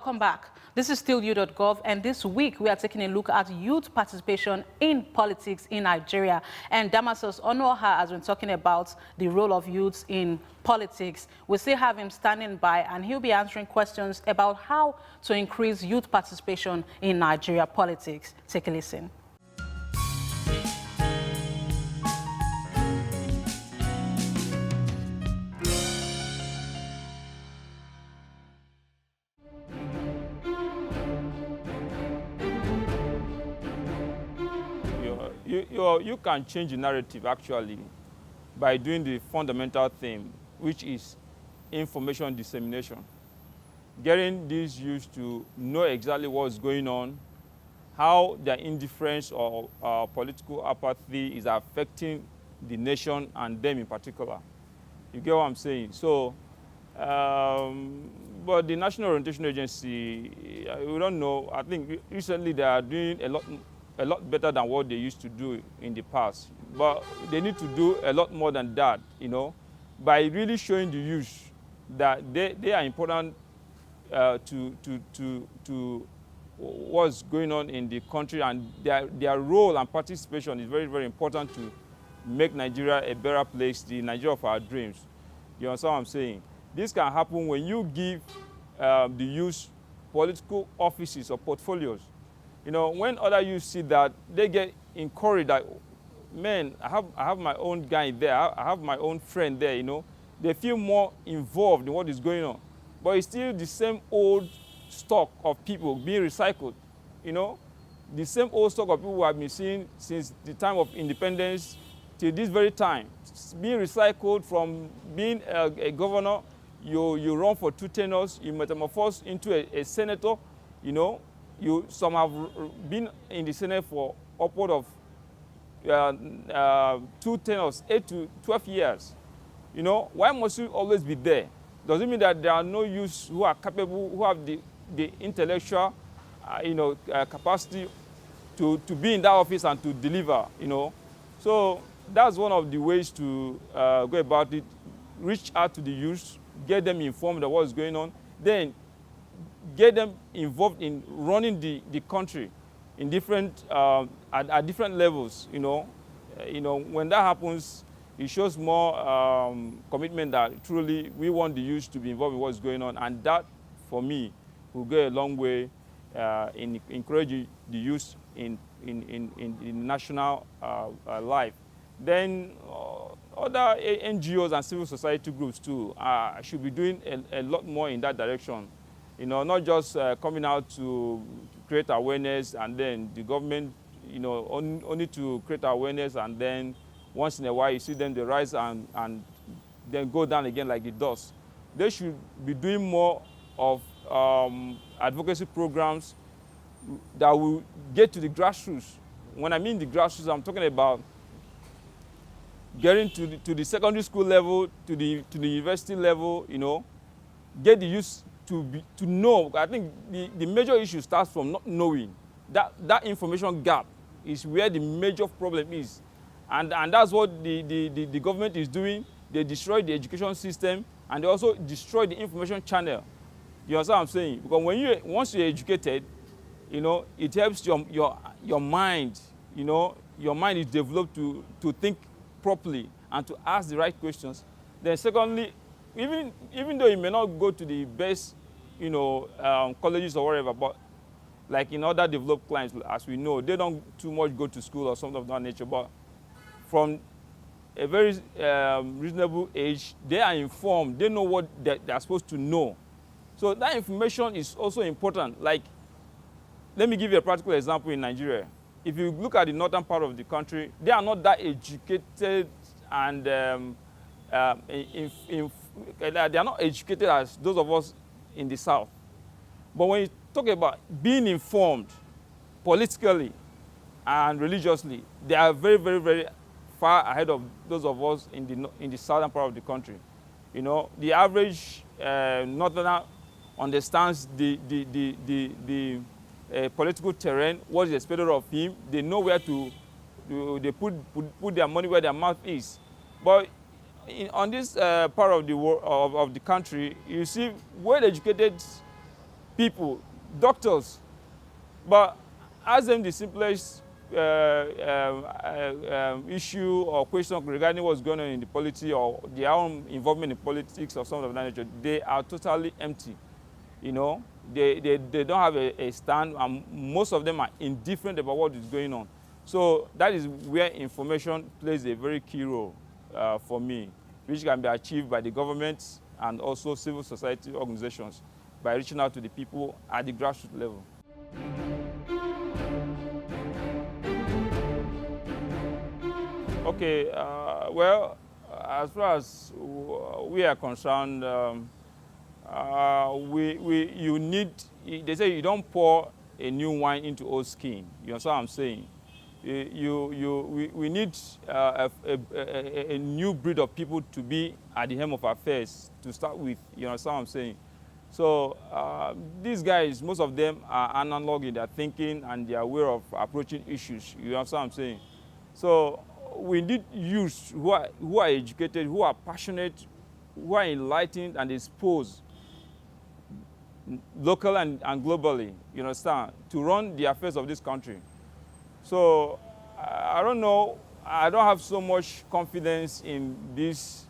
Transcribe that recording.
Welcome back. This is still you.gov, and this week we are taking a look at youth participation in politics in Nigeria. And Damasus Onoha has been talking about the role of youths in politics. We still have him standing by, and he'll be answering questions about how to increase youth participation in Nigeria politics. Take a listen. You can change the narrative actually by doing the fundamental thing, which is information dissemination. Getting these youth to know exactly what's going on, how their indifference or political apathy is affecting the nation and them in particular. You get what I'm saying? So, but the National Orientation Agency, we don't know. I think recently they are doing a lot better than what they used to do in the past. But they need to do a lot more than that, you know, by really showing the youth that they are important to what's going on in the country, and their role and participation is very, very important to make Nigeria a better place, the Nigeria of our dreams. You understand what I'm saying? This can happen when you give the youth political offices or portfolios. You know, when other youth see that, they get encouraged that, man, I have my own guy there, I have my own friend there, you know. They feel more involved in what is going on. But it's still the same old stock of people being recycled, you know. The same old stock of people who have been seen since the time of independence till this very time. It's being recycled from being a governor, you run for 2 tenures, you metamorphose into a senator, you know. Some have been in the Senate for upward of 2 tenures, 8 to 12 years. You know, why must you always be there? Does it mean that there are no youths who are capable, who have the intellectual, capacity to be in that office and to deliver, you know? So that's one of the ways to go about it. Reach out to the youths, get them informed of what's going on, then get them involved in running the country in different at different levels. You know, when that happens, it shows more commitment that truly we want the youth to be involved in what's going on, and that, for me, will go a long way in encouraging the youth in national life. Then other NGOs and civil society groups too should be doing a lot more in that direction. You know, not just coming out to create awareness, and then the government, you know, only to create awareness, and then once in a while you see them, they rise and then go down again like the dust. They should be doing more of advocacy programs that will get to the grassroots. When I mean the grassroots, I'm talking about getting to the secondary school level, to the university level, you know, get the youth to know. I think the major issue starts from not knowing. That information gap is where the major problem is. And that's what the government is doing. They destroy the education system, and they also destroy the information channel. You understand what I'm saying? Because once you're educated, you know, it helps your mind, you know, your mind is developed to think properly and to ask the right questions. Then secondly, even though you may not go to the best, you know, colleges or whatever, but like in other developed clients, as we know, they don't too much go to school or something of that nature. But from a very reasonable age, they are informed. They know what they're supposed to know. So that information is also important. Like, let me give you a practical example in Nigeria. If you look at the northern part of the country, they are not that educated, and they are not educated as those of us in the south. But when you talk about being informed politically and religiously, they are very, very, very far ahead of those of us in the southern part of the country. You know, the average northerner understands the political terrain, what is expected of him. They know where they put their money where their mouth is. But on this part of the world, of the country, you see well-educated people, doctors, but ask them the simplest issue or question regarding what's going on in the polity or their own involvement in politics or something of that nature. They are totally empty. You know, they don't have a stand, and most of them are indifferent about what is going on. So that is where information plays a very key role for me, which can be achieved by the government and also civil society organizations by reaching out to the people at the grassroots level. Okay, well, as far as we are concerned, you need, they say you don't pour a new wine into old skin. You understand what I'm saying? We need a new breed of people to be at the helm of affairs to start with. You understand what I'm saying? So these guys, most of them are analog in their thinking and their way of approaching issues. You understand what I'm saying? So we need youths who are educated, who are passionate, who are enlightened and exposed locally and globally, you understand, to run the affairs of this country. So I don't know, I don't have so much confidence in this